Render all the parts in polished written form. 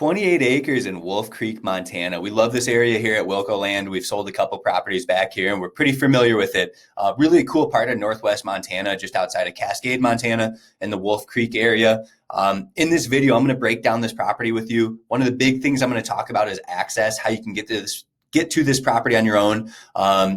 28 acres in Wolf Creek, Montana. We love this area here at Wilco Land. We've sold a couple properties back here and we're pretty familiar with it. Really a cool part of Northwest Montana, just outside of Cascade, Montana, in the Wolf Creek area. In this video, I'm going to break down this property with you. One of the big things I'm going to talk about is access, how you can get to this property on your own,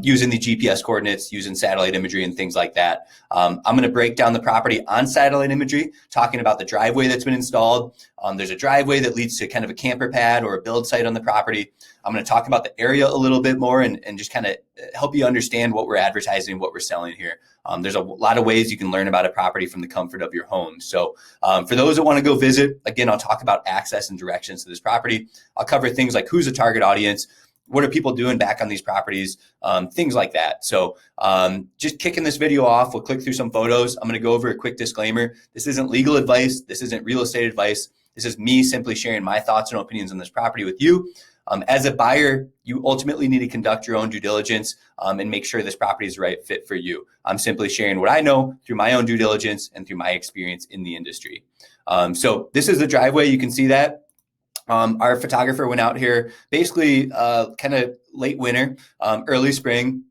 using the GPS coordinates, using satellite imagery and things like that. I'm going to break down the property on satellite imagery, talking about the driveway that's been installed. There's a driveway that leads to kind of a camper pad or a build site on the property. I'm going to talk about the area a little bit more and just kind of help you understand what we're advertising, what we're selling here. There's a lot of ways you can learn about a property from the comfort of your home. So for those that want to go visit, again, I'll talk about access and directions to this property. I'll cover things like who's the target audience, what are people doing back on these properties, things like that. So just kicking this video off, we'll click through some photos. I'm going to go over a quick disclaimer. This isn't legal advice. This isn't real estate advice. This is me simply sharing my thoughts and opinions on this property with you. As a buyer, you ultimately need to conduct your own due diligence and make sure this property is the right fit for you. I'm simply sharing what I know through my own due diligence and through my experience in the industry. So this is the driveway. You can see that. Our photographer went out here basically kind of late winter, early spring.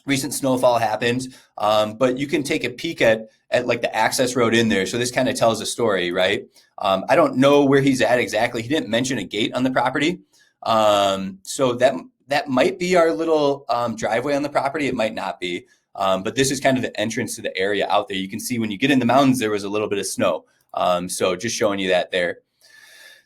Recent snowfall happened, but you can take a peek at like the access road in there. So this kind of tells a story, right? I don't know where he's at exactly. He didn't mention a gate on the property. So that might be our little driveway on the property. It might not be, but this is kind of the entrance to the area out there. You can see when you get in the mountains, there was a little bit of snow. So just showing you that there.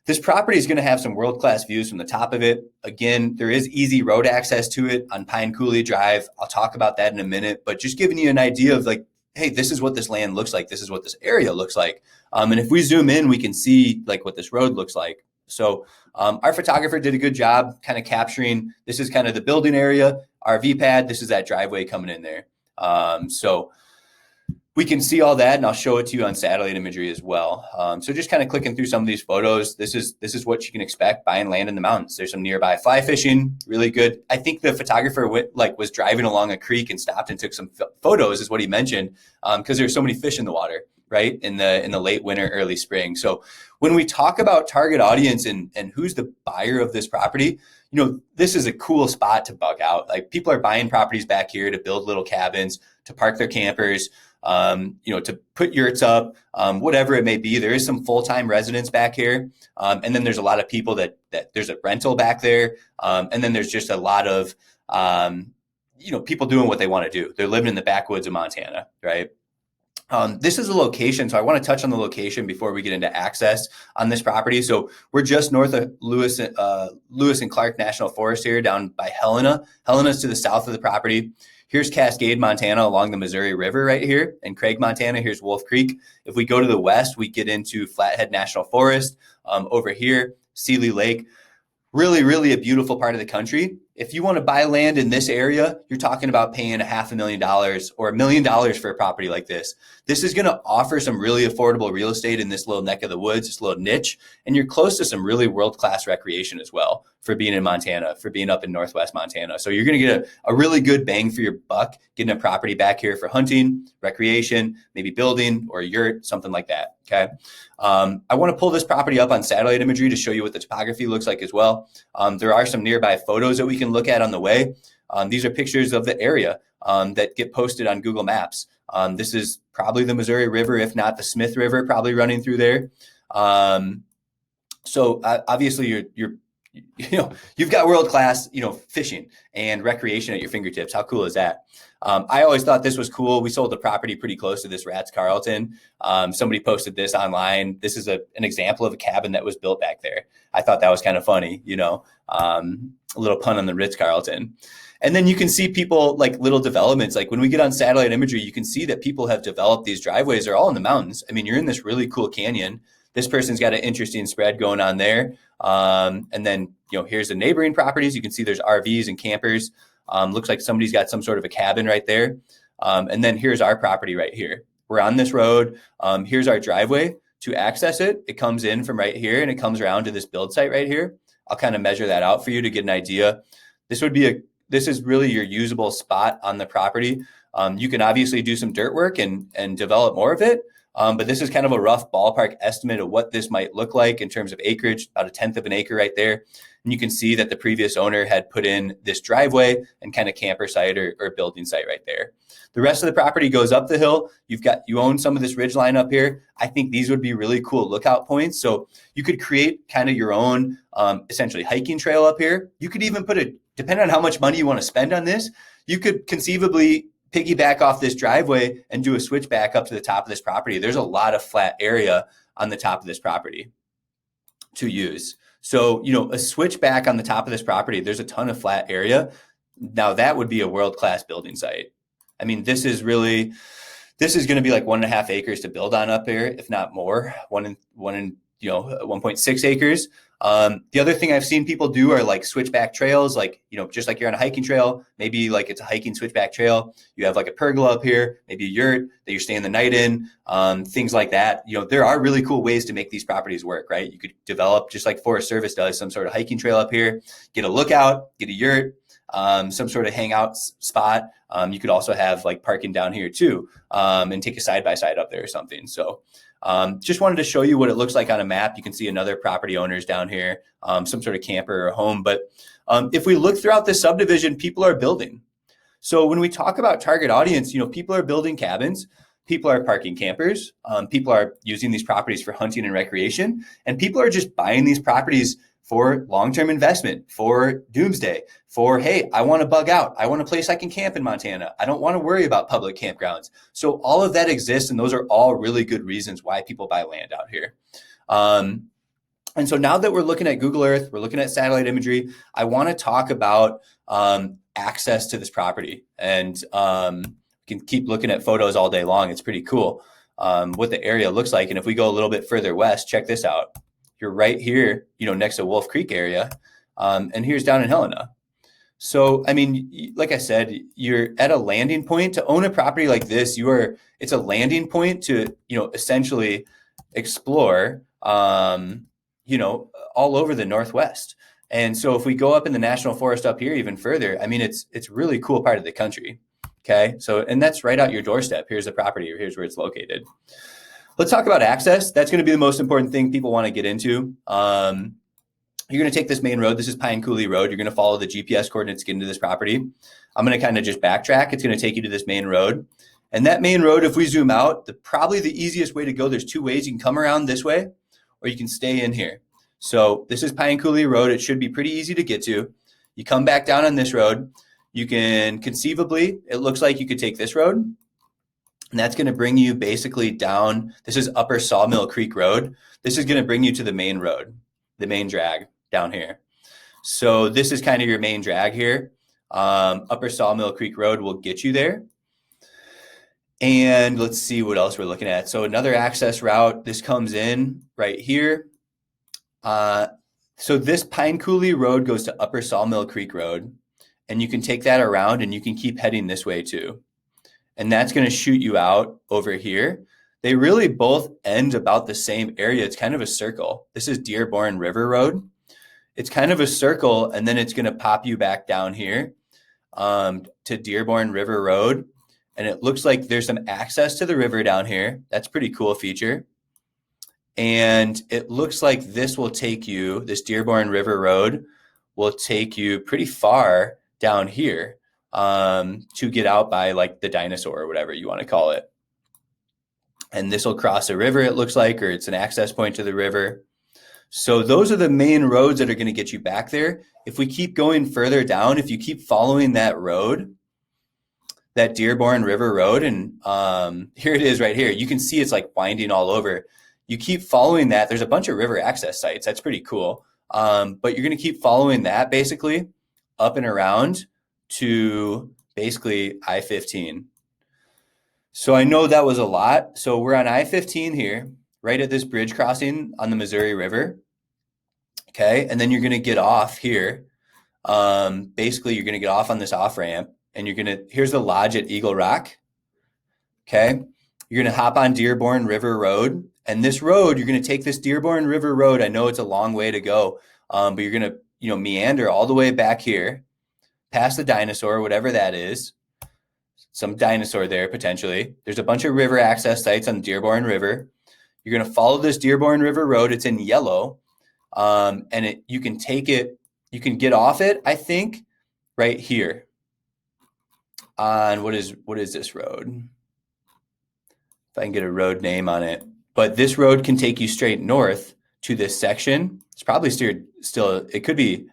This property is going to have some world-class views from the top of it. Again, there is easy road access to it on Pine Coulee Drive. I'll talk about that in a minute, but just giving you an idea of like, hey, this is what this land looks like. This is what this area looks like. And if we zoom in, we can see like what this road looks like. So our photographer did a good job kind of capturing, this is kind of the building area, RV pad. This is that driveway coming in there. So we can see all that, and I'll show it to you on satellite imagery as well. So just kind of clicking through some of these photos, this is what you can expect buying land in the mountains. There's some nearby fly fishing, really good. I think the photographer was driving along a creek and stopped and took some photos, is what he mentioned, because there's so many fish in the water, right, in the late winter, early spring. So when we talk about target audience and who's the buyer of this property, this is a cool spot to bug out. Like people are buying properties back here to build little cabins, to park their campers, to put yurts up, whatever it may be. There is some full-time residents back here. And then there's a lot of people that there's a rental back there. And then there's just a lot of, people doing what they want to do. They're living in the backwoods of Montana, right? This is a location. So I want to touch on the location before we get into access on this property. So we're just north of Lewis and Clark National Forest here down by Helena. Helena's to the south of the property. Here's Cascade, Montana, along the Missouri River right here. And Craig, Montana, here's Wolf Creek. If we go to the west, we get into Flathead National Forest. Over here, Seeley Lake. Really, really a beautiful part of the country. If you want to buy land in this area, you're talking about paying $500,000 or $1 million for a property like this. This is going to offer some really affordable real estate in this little neck of the woods, this little niche, and you're close to some really world-class recreation as well for being in Montana, for being up in Northwest Montana. So you're going to get a really good bang for your buck getting a property back here for hunting, recreation, maybe building or a yurt, something like that. Okay. I want to pull this property up on satellite imagery to show you what the topography looks like as well. There are some nearby photos that we can look at on the way. These are pictures of the area that get posted on Google Maps. This is probably the Missouri River, if not the Smith River, probably running through there. So obviously you've got world-class, fishing and recreation at your fingertips. How cool is that? I always thought this was cool. We sold the property pretty close to this Ritz-Carlton. Somebody posted this online. This is an example of a cabin that was built back there. I thought that was kind of funny, a little pun on the Ritz-Carlton. And then you can see people like little developments. Like when we get on satellite imagery, you can see that people have developed these driveways. They're all in the mountains. I mean, you're in this really cool canyon. This person's got an interesting spread going on there. And then, here's the neighboring properties. You can see there's RVs and campers. Looks like somebody's got some sort of a cabin right there. And then here's our property right here. We're on this road. Here's our driveway. To access it, it comes in from right here and it comes around to this build site right here. I'll kind of measure that out for you to get an idea. This is really your usable spot on the property. You can obviously do some dirt work and develop more of it. But this is kind of a rough ballpark estimate of what this might look like in terms of acreage, about 1/10 of an acre right there. And you can see that the previous owner had put in this driveway and kind of camper site or building site right there. The rest of the property goes up the hill. You own some of this ridge line up here. I think these would be really cool lookout points. So you could create kind of your own essentially hiking trail up here. You could even depending on how much money you want to spend on this, you could conceivably piggyback off this driveway and do a switchback up to the top of this property. There's a lot of flat area on the top of this property to use. So, a switchback on the top of this property, there's a ton of flat area. Now that would be a world-class building site. I mean, this is going to be like 1.5 acres to build on up there, if not more, 1.6 acres. The other thing I've seen people do are like switchback trails, like, just like you're on a hiking trail, maybe like it's a hiking switchback trail. You have like a pergola up here, maybe a yurt that you're staying the night in, things like that. There are really cool ways to make these properties work, right? You could develop, just like Forest Service does, some sort of hiking trail up here, get a lookout, get a yurt, some sort of hangout spot. You could also have like parking down here too, and take a side-by-side up there or something. So just wanted to show you what it looks like on a map. You can see another property owners down here, some sort of camper or home. But if we look throughout this subdivision, people are building. So when we talk about target audience, people are building cabins, people are parking campers, people are using these properties for hunting and recreation, and people are just buying these properties for long-term investment, for doomsday, for, hey, I want to bug out. I want a place I can camp in Montana. I don't want to worry about public campgrounds. So all of that exists, and those are all really good reasons why people buy land out here. And so now that we're looking at Google Earth, we're looking at satellite imagery, I want to talk about access to this property. And you can keep looking at photos all day long. It's pretty cool what the area looks like. And if we go a little bit further west, check this out. You're right here, next to Wolf Creek area, and here's down in Helena. So, I mean, like I said, you're at a landing point. To own a property like this, it's a landing point to, essentially explore, all over the Northwest. And so if we go up in the National Forest up here even further, I mean, it's really cool part of the country. Okay. So, and that's right out your doorstep. Here's the property, or here's where it's located. Let's talk about access. That's going to be the most important thing people want to get into. You're going to take this main road. This is Pine Coulee Road. You're going to follow the GPS coordinates to get into this property. I'm going to kind of just backtrack. It's going to take you to this main road. And that main road, if we zoom out, probably the easiest way to go, there's two ways. You can come around this way, or you can stay in here. So this is Pine Coulee Road. It should be pretty easy to get to. You come back down on this road. You can conceivably, it looks like you could take this road. And that's going to bring you basically down. This is Upper Sawmill Creek Road. This is going to bring you to the main road, the main drag down here. So this is kind of your main drag here. Upper Sawmill Creek Road will get you there. And let's see what else we're looking at. So another access route, this comes in right here. So this Pine Coulee Road goes to Upper Sawmill Creek Road. And you can take that around and you can keep heading this way too. And that's going to shoot you out over here. They really both end about the same area. It's kind of a circle. This is Dearborn River Road. It's kind of a circle, and then it's going to pop you back down here to Dearborn River Road. And it looks like there's some access to the river down here. That's a pretty cool feature. And it looks like this Dearborn River Road will take you pretty far down here. To get out by like the dinosaur or whatever you want to call it. And this will cross a river, it looks like, or it's an access point to the river. So those are the main roads that are going to get you back there. If we keep going further down, if you keep following that road, that Dearborn River Road, and here it is right here. You can see it's like winding all over. You keep following that. There's a bunch of river access sites. That's pretty cool. But you're going to keep following that basically up and around to basically I-15. So I know that was a lot. So we're on I-15 here, right at this bridge crossing on the Missouri River. Okay. And then you're going to get off here. Basically you're going to get off on this off ramp, and here's the lodge at Eagle Rock. Okay. You're going to hop on Dearborn River Road, and this road, you're going to take this Dearborn River Road. I know it's a long way to go. But you're going to, meander all the way back here, past the dinosaur, whatever that is. some dinosaur there potentially. There's a bunch of river access sites on the Dearborn River. You're going to follow this Dearborn River Road. It's in yellow. And you can get off it, I think, right here on what is this road? If I can get a road name on it. But this road can take you straight north to this section. It's probably still, it could be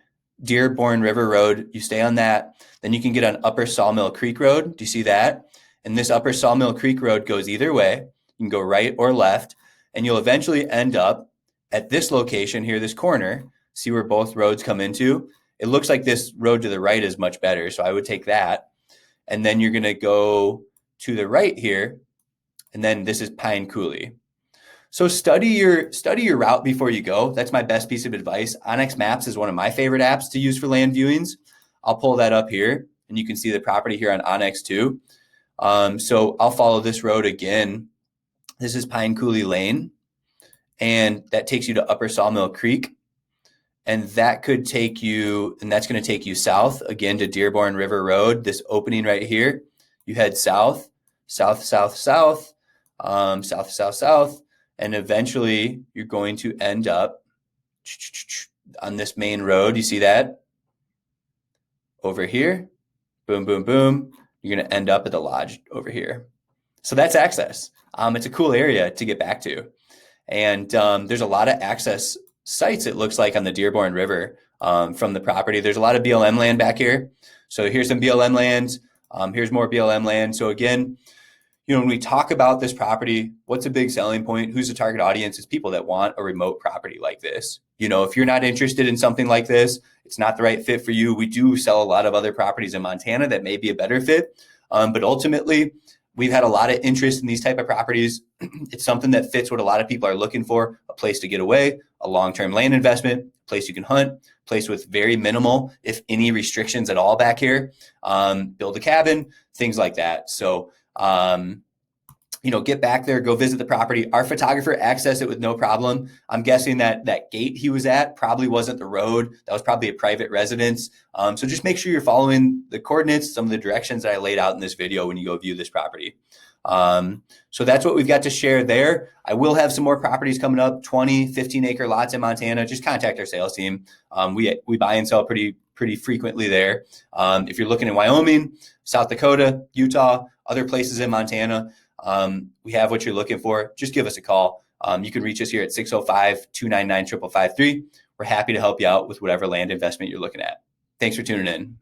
Dearborn River Road. You stay on that. Then you can get on Upper Sawmill Creek Road. Do you see that? And this Upper Sawmill Creek Road goes either way. You can go right or left. And you'll eventually end up at this location here, this corner. See where both roads come into? It looks like this road to the right is much better. So I would take that. And then you're going to go to the right here. And then this is Pine Coulee. So study your route before you go. That's my best piece of advice. Onyx Maps is one of my favorite apps to use for land viewings. I'll pull that up here and you can see the property here on Onyx too. So I'll follow this road again. This is Pine Coulee Lane and that takes you to Upper Sawmill Creek. And that could take you, and that's going to take you south again to Dearborn River Road, this opening right here. You head south, south, south, south, south, south, south, and eventually you're going to end up on this main road. You see that? Over here, boom, boom, boom. You're going to end up at the lodge over here. So that's access. It's a cool area to get back to. And there's a lot of access sites, it looks like, on the Dearborn River from the property. There's a lot of BLM land back here. So here's some BLM lands. Here's more BLM land. So again, when we talk about this property, what's a big selling point? Who's the target audience? It's people that want a remote property like this. If you're not interested in something like this, it's not the right fit for you. We do sell a lot of other properties in Montana that may be a better fit. But ultimately, we've had a lot of interest in these type of properties. It's something that fits what a lot of people are looking for: a place to get away, a long-term land investment, a place you can hunt, a place with very minimal, if any, restrictions at all back here, build a cabin, things like that. So, get back there, go visit the property. Our photographer accessed it with no problem. I'm guessing that gate he was at probably wasn't the road. That was probably a private residence. So just make sure you're following the coordinates, some of the directions that I laid out in this video when you go view this property. So that's what we've got to share there. I will have some more properties coming up, 20, 15-acre lots in Montana. Just contact our sales team. We buy and sell pretty frequently there. If you're looking in Wyoming, South Dakota, Utah, other places in Montana, we have what you're looking for. Just give us a call. You can reach us here at 605-299-5553. We're happy to help you out with whatever land investment you're looking at. Thanks for tuning in.